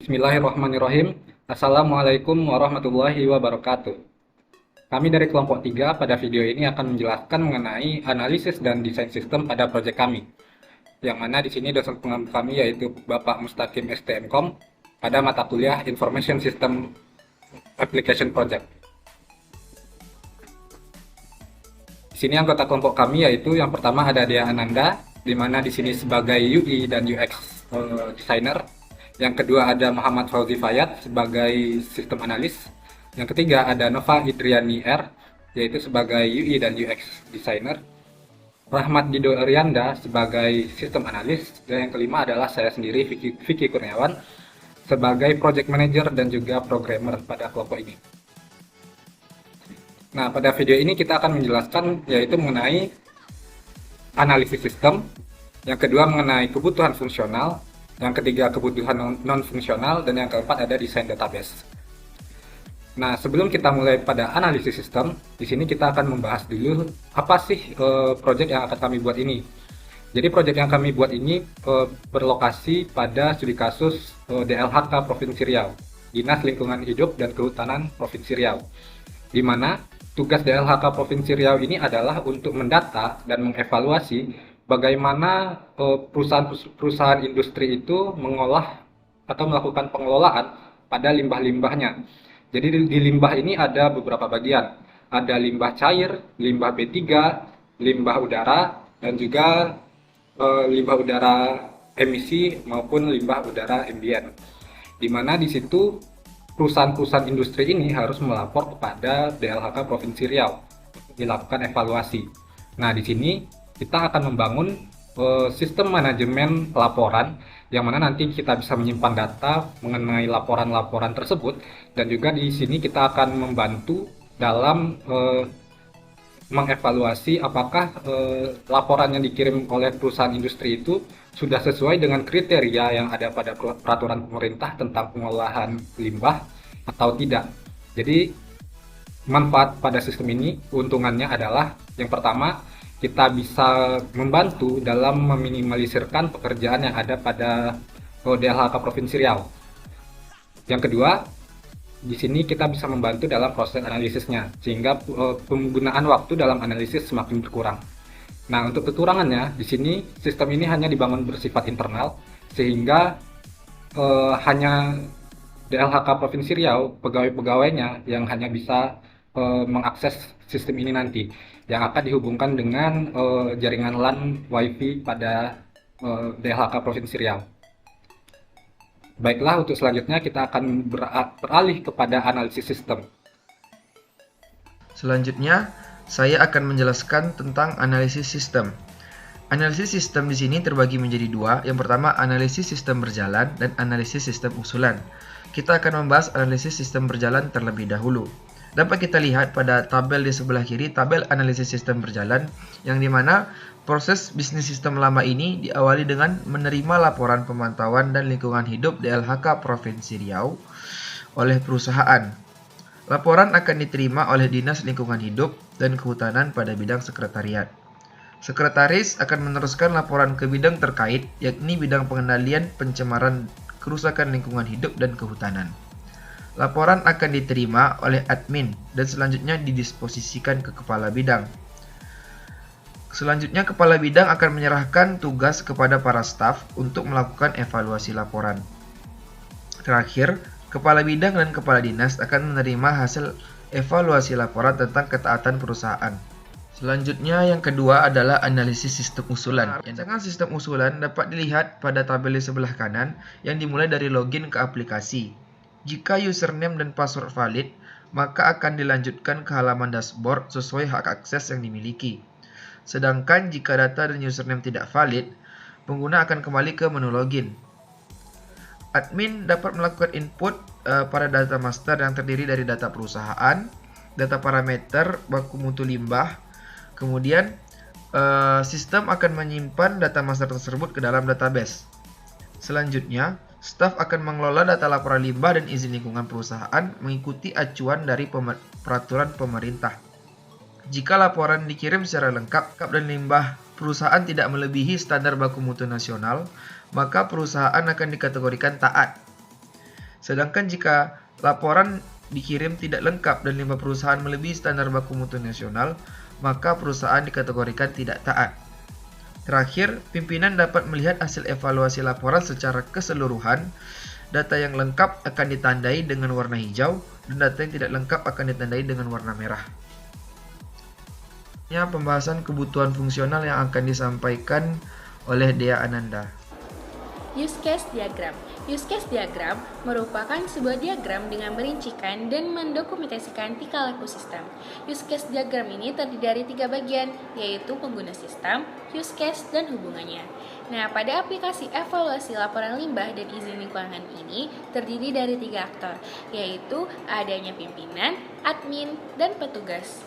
Bismillahirrahmanirrahim. Assalamualaikum warahmatullahi wabarakatuh. Kami dari kelompok 3 pada video ini akan menjelaskan mengenai analisis dan desain sistem pada proyek kami. Yang mana di sini dosen pengampu kami yaitu Bapak Mustaqim STMkom pada mata kuliah Information System Application Project. Di sini anggota kelompok kami yaitu yang pertama ada Dea Ananda, di mana di sini sebagai UI dan UX designer. Yang kedua ada Muhammad Fauzi Fayat sebagai sistem analis. Yang ketiga ada Nova Idriani R, yaitu sebagai UI dan UX designer. Rahmat Dido Arianda sebagai sistem analis. Dan yang kelima adalah saya sendiri, Vicky Kurniawan, sebagai project manager dan juga programmer pada kelompok ini. Nah, pada video ini kita akan menjelaskan yaitu mengenai analisis sistem. Yang kedua mengenai kebutuhan fungsional. Yang ketiga kebutuhan non-fungsional, dan yang keempat ada desain database. Nah, sebelum kita mulai pada analisis sistem, di sini kita akan membahas dulu apa sih proyek yang akan kami buat ini. Jadi proyek yang kami buat ini berlokasi pada studi kasus DLHK Provinsi Riau, Dinas Lingkungan Hidup dan Kehutanan Provinsi Riau, di mana tugas DLHK Provinsi Riau ini adalah untuk mendata dan mengevaluasi bagaimana perusahaan industri itu mengolah atau melakukan pengelolaan pada limbah-limbahnya. Jadi di limbah ini ada beberapa bagian. Ada limbah cair, limbah B3, limbah udara, dan juga limbah udara emisi maupun limbah udara ambien. Di mana di situ perusahaan-perusahaan industri ini harus melapor kepada DLHK Provinsi Riau untuk dilakukan evaluasi. Nah, di sini kita akan membangun sistem manajemen laporan yang mana nanti kita bisa menyimpan data mengenai laporan-laporan tersebut, dan juga di sini kita akan membantu dalam mengevaluasi apakah laporan yang dikirim oleh perusahaan industri itu sudah sesuai dengan kriteria yang ada pada peraturan pemerintah tentang pengolahan limbah atau tidak. Jadi manfaat pada sistem ini, keuntungannya adalah yang pertama, kita bisa membantu dalam meminimalisirkan pekerjaan yang ada pada DLHK Provinsi Riau. Yang kedua, di sini kita bisa membantu dalam proses analisisnya, sehingga penggunaan waktu dalam analisis semakin berkurang. Nah, untuk kekurangannya, di sini sistem ini hanya dibangun bersifat internal, sehingga hanya DLHK Provinsi Riau, pegawai-pegawainya yang hanya bisa mengakses sistem ini nanti, yang akan dihubungkan dengan jaringan LAN WiFi pada DLHK Provinsi Riau. Baiklah, untuk selanjutnya kita akan beralih kepada analisis sistem. Selanjutnya, saya akan menjelaskan tentang analisis sistem. Analisis sistem di sini terbagi menjadi dua. Yang pertama, analisis sistem berjalan dan analisis sistem usulan. Kita akan membahas analisis sistem berjalan terlebih dahulu. Dapat kita lihat pada tabel di sebelah kiri, tabel analisis sistem berjalan, yang dimana proses bisnis sistem lama ini diawali dengan menerima laporan pemantauan dan lingkungan hidup DLHK Provinsi Riau oleh perusahaan. Laporan akan diterima oleh Dinas Lingkungan Hidup dan Kehutanan pada bidang sekretariat. Sekretaris akan meneruskan laporan ke bidang terkait, yakni bidang pengendalian pencemaran kerusakan lingkungan hidup dan kehutanan. Laporan akan diterima oleh admin dan selanjutnya didisposisikan ke kepala bidang. Selanjutnya, kepala bidang akan menyerahkan tugas kepada para staf untuk melakukan evaluasi laporan. Terakhir, kepala bidang dan kepala dinas akan menerima hasil evaluasi laporan tentang ketaatan perusahaan. Selanjutnya, yang kedua adalah analisis sistem usulan. Rancangan sistem usulan dapat dilihat pada tabel di sebelah kanan yang dimulai dari login ke aplikasi. Jika username dan password valid, maka akan dilanjutkan ke halaman dashboard sesuai hak akses yang dimiliki. Sedangkan jika data dan username tidak valid, pengguna akan kembali ke menu login. Admin dapat melakukan input pada data master yang terdiri dari data perusahaan, data parameter baku mutu limbah. Kemudian sistem akan menyimpan data master tersebut ke dalam database. Selanjutnya, staf akan mengelola data laporan limbah dan izin lingkungan perusahaan mengikuti acuan dari peraturan pemerintah. Jika laporan dikirim secara lengkap dan limbah perusahaan tidak melebihi standar baku mutu nasional, maka perusahaan akan dikategorikan taat. Sedangkan jika laporan dikirim tidak lengkap dan limbah perusahaan melebihi standar baku mutu nasional, maka perusahaan dikategorikan tidak taat. Terakhir, pimpinan dapat melihat hasil evaluasi laporan secara keseluruhan. Data yang lengkap akan ditandai dengan warna hijau, dan data yang tidak lengkap akan ditandai dengan warna merah. Ini pembahasan kebutuhan fungsional yang akan disampaikan oleh Dea Ananda. Use case diagram. Use case diagram merupakan sebuah diagram dengan merincikan dan mendokumentasikan tingkah laku sistem. Use case diagram ini terdiri dari 3 bagian, yaitu pengguna sistem, use case, dan hubungannya. Nah, pada aplikasi evaluasi laporan limbah dan izin lingkungan ini terdiri dari 3 aktor, yaitu adanya pimpinan, admin, dan petugas.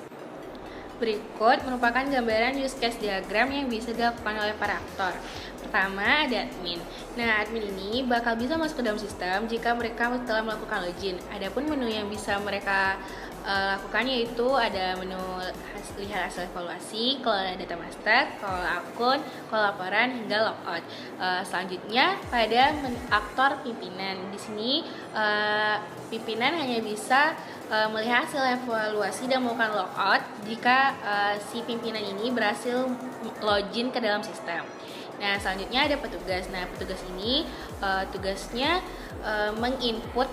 Berikut merupakan gambaran use case diagram yang bisa dilakukan oleh para aktor. Pertama, ada admin. Nah, admin ini bakal bisa masuk ke dalam sistem jika mereka telah melakukan login. Adapun menu yang bisa mereka lakukan yaitu ada menu lihat hasil evaluasi, kelola data master, kelola akun, kelola laporan, hingga logout. Selanjutnya pada aktor pimpinan. Di sini pimpinan hanya bisa melihat hasil evaluasi dan melakukan logout jika si pimpinan ini berhasil login ke dalam sistem. Nah, selanjutnya ada petugas. Nah, petugas ini tugasnya menginput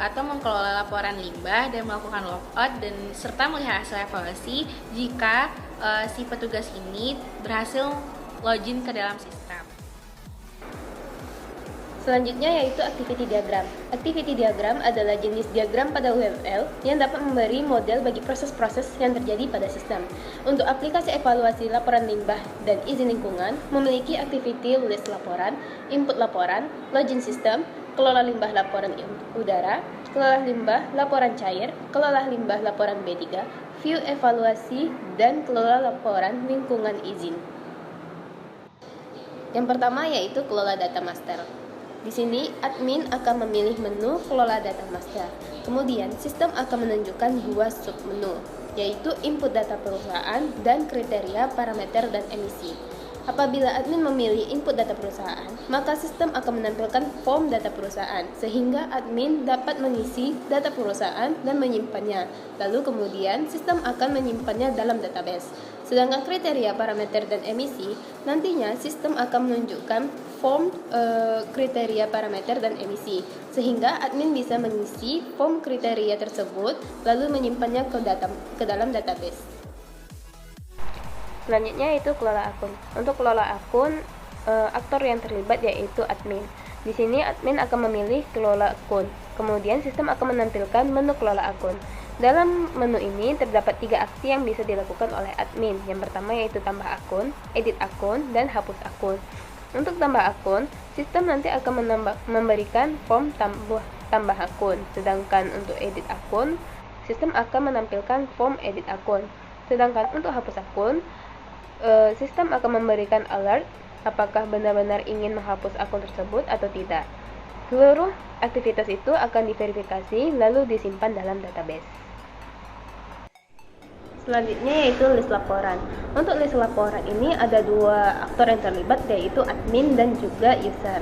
atau mengelola laporan limbah dan melakukan logout dan serta melihat hasil evaluasi jika si petugas ini berhasil login ke dalam sistem. Selanjutnya yaitu activity diagram. Activity diagram adalah jenis diagram pada UML yang dapat memberi model bagi proses-proses yang terjadi pada sistem. Untuk aplikasi evaluasi laporan limbah dan izin lingkungan, memiliki activity list laporan, input laporan, login system, kelola limbah laporan udara, kelola limbah laporan cair, kelola limbah laporan B3, view evaluasi, dan kelola laporan lingkungan izin. Yang pertama yaitu kelola data master. Di sini, admin akan memilih menu kelola data master. Kemudian, sistem akan menunjukkan 2 submenu, yaitu input data perusahaan dan kriteria parameter dan emisi. Apabila admin memilih input data perusahaan, maka sistem akan menampilkan form data perusahaan, sehingga admin dapat mengisi data perusahaan dan menyimpannya. Lalu kemudian, sistem akan menyimpannya dalam database. Sedangkan kriteria parameter dan emisi, nantinya sistem akan menunjukkan form kriteria parameter dan emisi, sehingga admin bisa mengisi form kriteria tersebut lalu menyimpannya ke dalam database. Selanjutnya yaitu kelola akun. Untuk kelola akun, aktor yang terlibat yaitu admin. Di sini admin akan memilih kelola akun. Kemudian sistem akan menampilkan menu kelola akun. Dalam menu ini terdapat 3 aksi yang bisa dilakukan oleh admin. Yang pertama yaitu tambah akun, edit akun, dan hapus akun. Untuk tambah akun, sistem nanti akan memberikan form tambah akun. Sedangkan untuk edit akun, sistem akan menampilkan form edit akun. Sedangkan untuk hapus akun, sistem akan memberikan alert apakah benar-benar ingin menghapus akun tersebut atau tidak. Seluruh aktivitas itu akan diverifikasi lalu disimpan dalam database. Selanjutnya yaitu list laporan. Untuk list laporan ini ada 2 aktor yang terlibat yaitu admin dan juga user.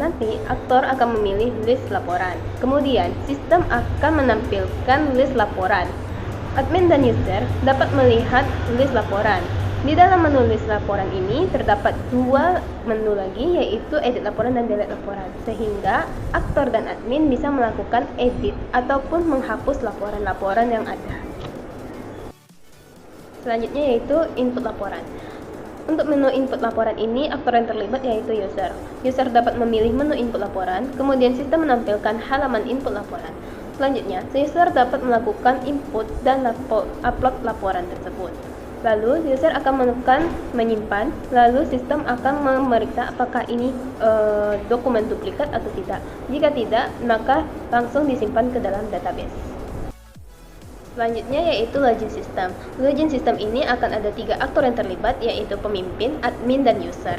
Nanti aktor akan memilih list laporan. Kemudian sistem akan menampilkan list laporan. Admin dan user dapat melihat list laporan. Di dalam menu list laporan ini terdapat 2 menu lagi yaitu edit laporan dan delete laporan, sehingga aktor dan admin bisa melakukan edit ataupun menghapus laporan-laporan yang ada. Selanjutnya yaitu input laporan. Untuk menu input laporan ini, aktor yang terlibat yaitu user. User dapat memilih menu input laporan, kemudian sistem menampilkan halaman input laporan. Selanjutnya, user dapat melakukan input dan upload laporan tersebut. Lalu, user akan menekan menyimpan, lalu sistem akan memeriksa apakah ini dokumen duplikat atau tidak. Jika tidak, maka langsung disimpan ke dalam database. Selanjutnya yaitu login system. Login system ini akan ada 3 aktor yang terlibat yaitu pemimpin, admin, dan user.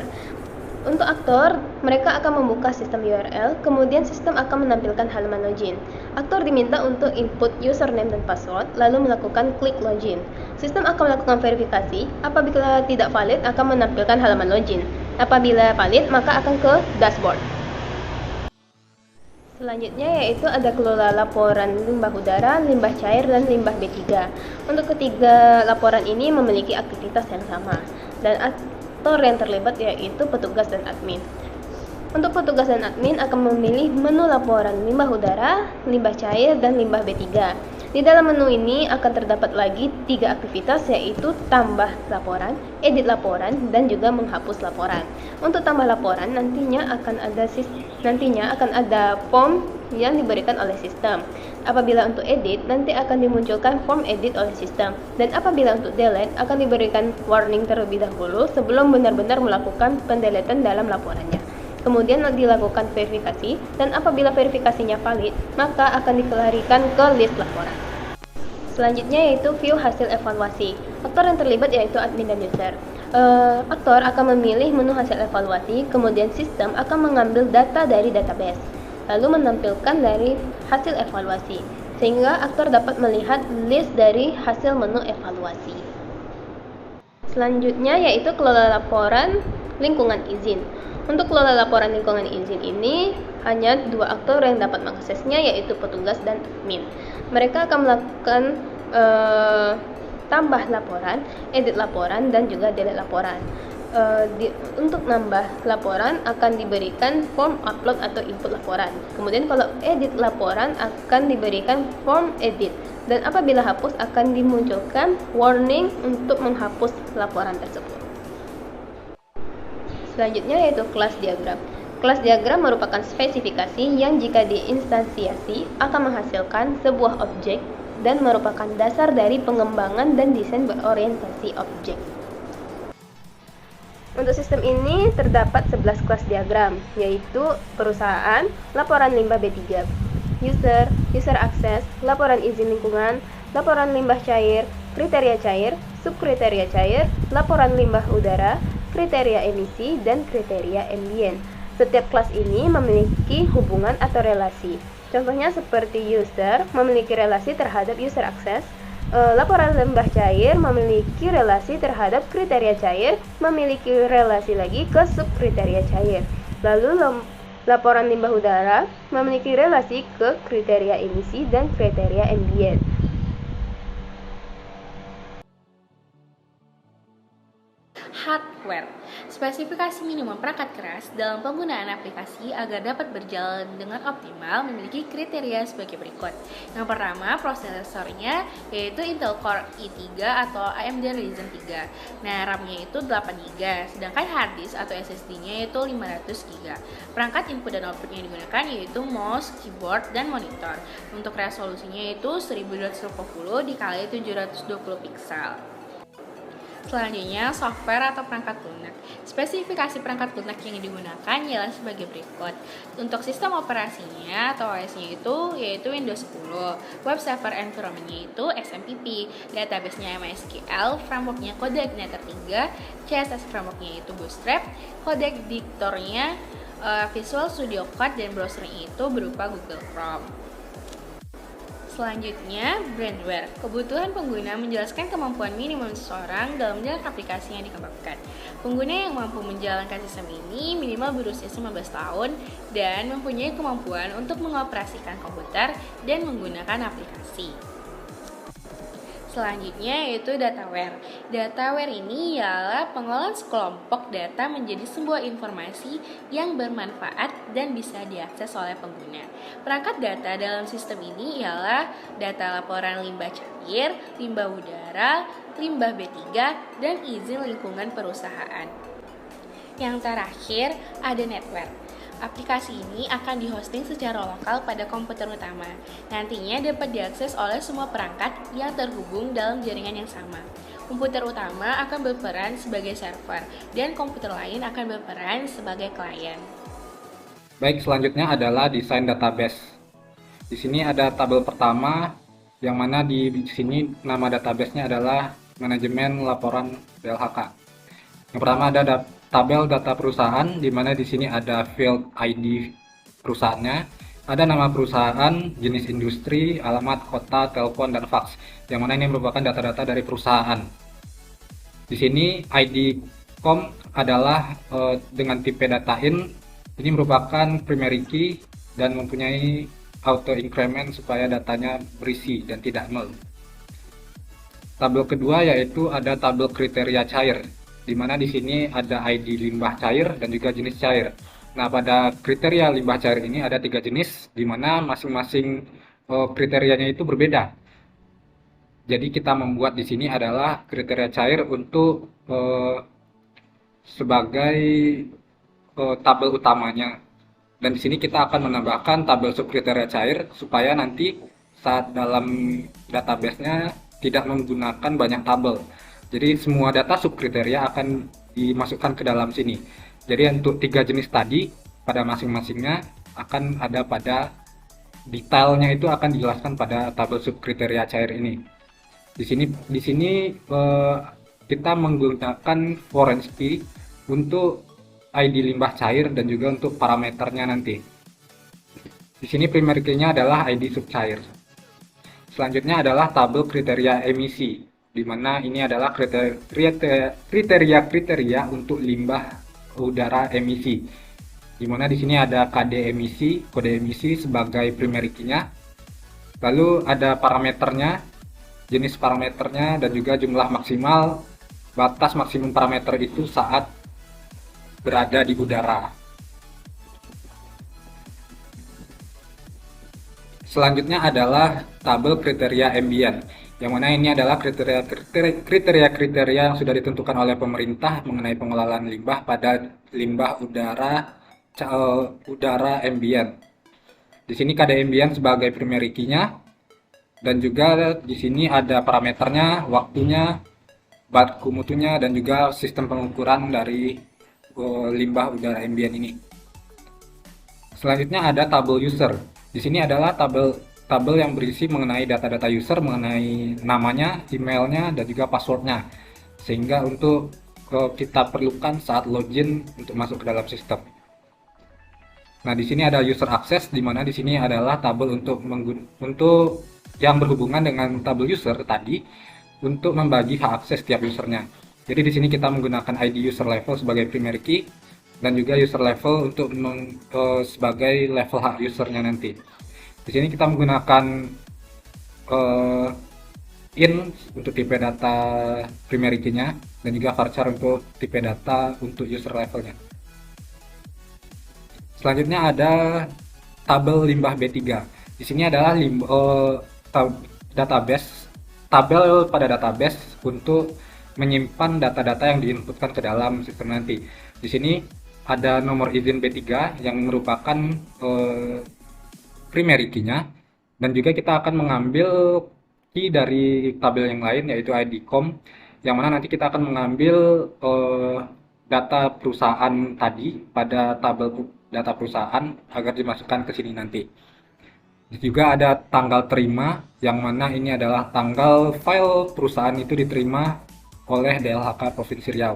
Untuk aktor, mereka akan membuka sistem URL, kemudian sistem akan menampilkan halaman login. Aktor diminta untuk input username dan password, lalu melakukan klik login. Sistem akan melakukan verifikasi, apabila tidak valid akan menampilkan halaman login. Apabila valid, maka akan ke dashboard. Selanjutnya yaitu ada kelola laporan limbah udara, limbah cair, dan limbah B3. Untuk ketiga laporan ini memiliki aktivitas yang sama, dan aktor yang terlibat yaitu petugas dan admin. Untuk petugas dan admin akan memilih menu laporan limbah udara, limbah cair, dan limbah B3. Di dalam menu ini akan terdapat lagi 3 aktivitas yaitu tambah laporan, edit laporan, dan juga menghapus laporan. Untuk tambah laporan nantinya akan ada form yang diberikan oleh sistem. Apabila untuk edit nanti akan dimunculkan form edit oleh sistem, dan apabila untuk delete akan diberikan warning terlebih dahulu sebelum benar-benar melakukan pendeletan dalam laporannya. Kemudian dilakukan verifikasi, dan apabila verifikasinya valid, maka akan dikembalikan ke list laporan. Selanjutnya yaitu view hasil evaluasi. Aktor yang terlibat yaitu admin dan user. Aktor akan memilih menu hasil evaluasi, kemudian sistem akan mengambil data dari database, lalu menampilkan dari hasil evaluasi, sehingga aktor dapat melihat list dari hasil menu evaluasi. Selanjutnya yaitu kelola laporan lingkungan izin. Untuk kelola laporan lingkungan izin ini hanya 2 aktor yang dapat mengaksesnya yaitu petugas dan admin. Mereka akan melakukan tambah laporan, edit laporan, dan juga delete laporan. Untuk nambah laporan akan diberikan form upload atau input laporan. Kemudian kalau edit laporan akan diberikan form edit, dan apabila hapus akan dimunculkan warning untuk menghapus laporan tersebut. Selanjutnya yaitu kelas diagram. Kelas diagram merupakan spesifikasi yang jika diinstansiasi akan menghasilkan sebuah objek dan merupakan dasar dari pengembangan dan desain berorientasi objek. Untuk sistem ini terdapat 11 kelas diagram, yaitu perusahaan, laporan limbah B3, user access, laporan izin lingkungan, laporan limbah cair, kriteria cair, subkriteria cair, laporan limbah udara, kriteria emisi, dan kriteria ambien. Setiap kelas ini memiliki hubungan atau relasi. Contohnya seperti user memiliki relasi terhadap user access, laporan limbah cair memiliki relasi terhadap kriteria cair, memiliki relasi lagi ke subkriteria cair. Lalu laporan limbah udara memiliki relasi ke kriteria emisi dan kriteria ambien. Hardware. Spesifikasi minimum perangkat keras dalam penggunaan aplikasi agar dapat berjalan dengan optimal memiliki kriteria sebagai berikut. Yang pertama, prosesornya yaitu Intel Core i3 atau AMD Ryzen 3. Nah, RAM-nya itu 8GB, sedangkan hard disk atau SSD-nya itu 500GB. Perangkat input dan output yang digunakan yaitu mouse, keyboard, dan monitor. Untuk resolusinya itu 1280 dikali 720 pixel. Selanjutnya, software atau perangkat lunak. Spesifikasi perangkat lunak yang digunakan ialah sebagai berikut. Untuk sistem operasinya atau OS-nya itu yaitu Windows 10, web server environment-nya itu XMPP, database-nya MySQL, framework-nya Codec Nether 3, CSS framework-nya itu Bootstrap, codec editor-nya Visual Studio Code, dan browser-nya itu berupa Google Chrome. Selanjutnya, brandware. Kebutuhan pengguna menjelaskan kemampuan minimum seseorang dalam menjalankan aplikasi yang dikembangkan. Pengguna yang mampu menjalankan sistem ini minimal berusia 19 tahun dan mempunyai kemampuan untuk mengoperasikan komputer dan menggunakan aplikasi. Selanjutnya yaitu dataware. Dataware ini ialah pengolahan sekelompok data menjadi sebuah informasi yang bermanfaat dan bisa diakses oleh pengguna. Perangkat data dalam sistem ini ialah data laporan limbah cair, limbah udara, limbah B3, dan izin lingkungan perusahaan. Yang terakhir ada network. Aplikasi ini akan dihosting secara lokal pada komputer utama. Nantinya dapat diakses oleh semua perangkat yang terhubung dalam jaringan yang sama. Komputer utama akan berperan sebagai server dan komputer lain akan berperan sebagai klien. Baik, selanjutnya adalah desain database. Di sini ada tabel pertama yang mana di sini nama database-nya adalah manajemen laporan DLHK. Yang pertama ada tabel data perusahaan, di mana di sini ada field ID perusahaannya, ada nama perusahaan, jenis industri, alamat, kota, telepon, dan fax. Yang mana ini merupakan data-data dari perusahaan. Di sini ID COM adalah dengan tipe data in. Ini merupakan primary key dan mempunyai auto increment supaya datanya berisi dan tidak nol. Tabel kedua yaitu ada tabel kriteria cair, di mana di sini ada ID limbah cair dan juga jenis cair. Nah, pada kriteria limbah cair ini ada 3 jenis, di mana masing-masing kriterianya itu berbeda. Jadi kita membuat di sini adalah kriteria cair untuk sebagai tabel utamanya. Dan di sini kita akan menambahkan tabel subkriteria cair supaya nanti saat dalam database-nya tidak menggunakan banyak tabel. Jadi semua data subkriteria akan dimasukkan ke dalam sini. Jadi untuk 3 jenis tadi pada masing-masingnya akan ada pada detailnya itu akan dijelaskan pada tabel subkriteria cair ini. Di sini kita menggunakan foreign key untuk ID limbah cair dan juga untuk parameternya nanti. Di sini primary key-nya adalah ID subcair. Selanjutnya adalah tabel kriteria emisi, di mana ini adalah kriteria untuk limbah udara emisi. Di mana di sini ada kode emisi sebagai primary key-nya. Lalu ada parameternya, jenis parameternya dan juga jumlah maksimal, batas maksimum parameter itu saat berada di udara. Selanjutnya adalah tabel kriteria ambient, yang mana ini adalah kriteria yang sudah ditentukan oleh pemerintah mengenai pengelolaan limbah pada limbah udara ambient. Di sini kode ambient sebagai primary key-nya, dan juga di sini ada parameternya, waktunya, baku mutunya, dan juga sistem pengukuran dari limbah udara ambient ini. Selanjutnya ada tabel user. Di sini adalah tabel yang berisi mengenai data-data user, mengenai namanya, emailnya, dan juga passwordnya, sehingga untuk kita perlukan saat login untuk masuk ke dalam sistem. Nah, di sini ada user access, di mana di sini adalah tabel untuk yang berhubungan dengan tabel user tadi untuk membagi hak akses setiap usernya. Jadi di sini kita menggunakan ID user level sebagai primary key dan juga user level untuk sebagai level hak usernya nanti. Di sini kita menggunakan in untuk tipe data primary key-nya dan juga varchar untuk tipe data untuk user levelnya. Selanjutnya ada tabel limbah B3. Di sini adalah tabel pada database untuk menyimpan data-data yang diinputkan ke dalam sistem nanti. Di sini ada nomor izin B3 yang merupakan primary key-nya, dan juga kita akan mengambil key dari tabel yang lain yaitu ID com, yang mana nanti kita akan mengambil data perusahaan tadi pada tabel data perusahaan agar dimasukkan ke sini nanti. Juga ada tanggal terima, yang mana ini adalah tanggal file perusahaan itu diterima oleh DLHK Provinsi Riau.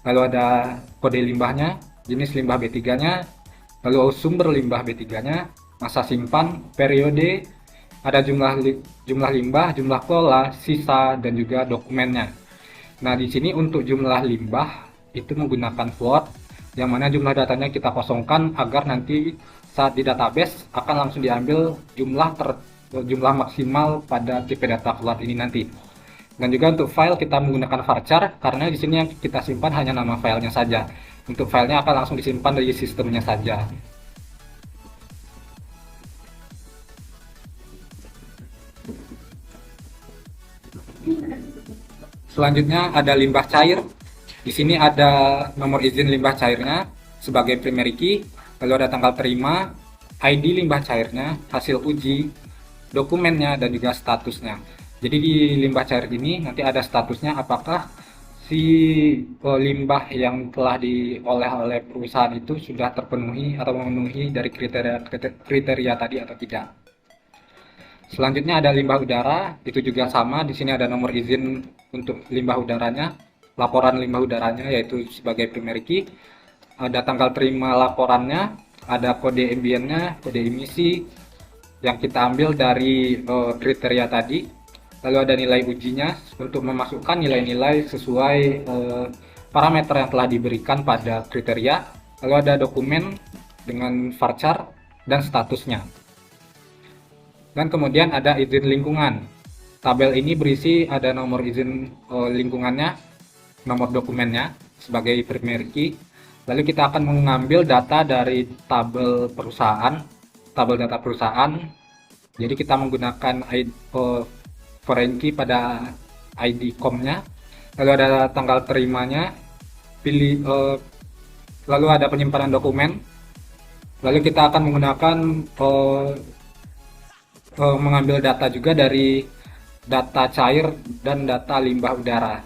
Lalu ada kode limbahnya, jenis limbah B3-nya, lalu sumber limbah B3-nya, masa simpan, periode, ada jumlah limbah, jumlah kelola, sisa, dan juga dokumennya. Nah, di sini untuk jumlah limbah itu menggunakan float, yang mana jumlah datanya kita kosongkan agar nanti saat di database akan langsung diambil jumlah maksimal pada tipe data float ini nanti. Dan juga untuk file kita menggunakan varchar karena di sini yang kita simpan hanya nama filenya saja. Untuk filenya akan langsung disimpan dari sistemnya saja. Selanjutnya ada limbah cair. Di sini ada nomor izin limbah cairnya sebagai primary key, lalu ada tanggal terima, ID limbah cairnya, hasil uji, dokumennya, dan juga statusnya. Jadi di limbah cair ini nanti ada statusnya apakah si limbah yang telah diolah oleh perusahaan itu sudah terpenuhi atau memenuhi dari kriteria tadi atau tidak. Selanjutnya ada limbah udara, itu juga sama. Di sini ada nomor izin untuk limbah udaranya, laporan limbah udaranya yaitu sebagai primary key. Ada tanggal terima laporannya, ada kode ambientnya, kode emisi yang kita ambil dari kriteria tadi. Lalu ada nilai ujinya untuk memasukkan nilai-nilai sesuai parameter yang telah diberikan pada kriteria. Lalu ada dokumen dengan varchar dan statusnya. Dan kemudian ada izin lingkungan. Tabel ini berisi ada nomor izin lingkungannya, nomor dokumennya sebagai primary key. Lalu kita akan mengambil data dari tabel perusahaan, tabel data perusahaan. Jadi kita menggunakan foreign key pada ID COM-nya. Lalu ada tanggal terimanya, lalu ada penyimpanan dokumen. Lalu kita akan menggunakan mengambil data juga dari data cair dan data limbah udara.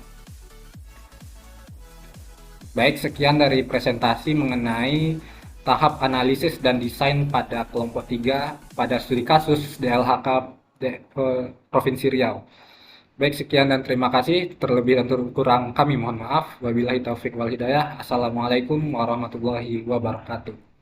Baik, sekian dari presentasi mengenai tahap analisis dan desain pada kelompok 3 pada studi kasus DLHK Provinsi Riau. Baik, sekian dan terima kasih. Terlebih dan kurang kami mohon maaf. Wabillahi taufik wal hidayah. Assalamualaikum warahmatullahi wabarakatuh.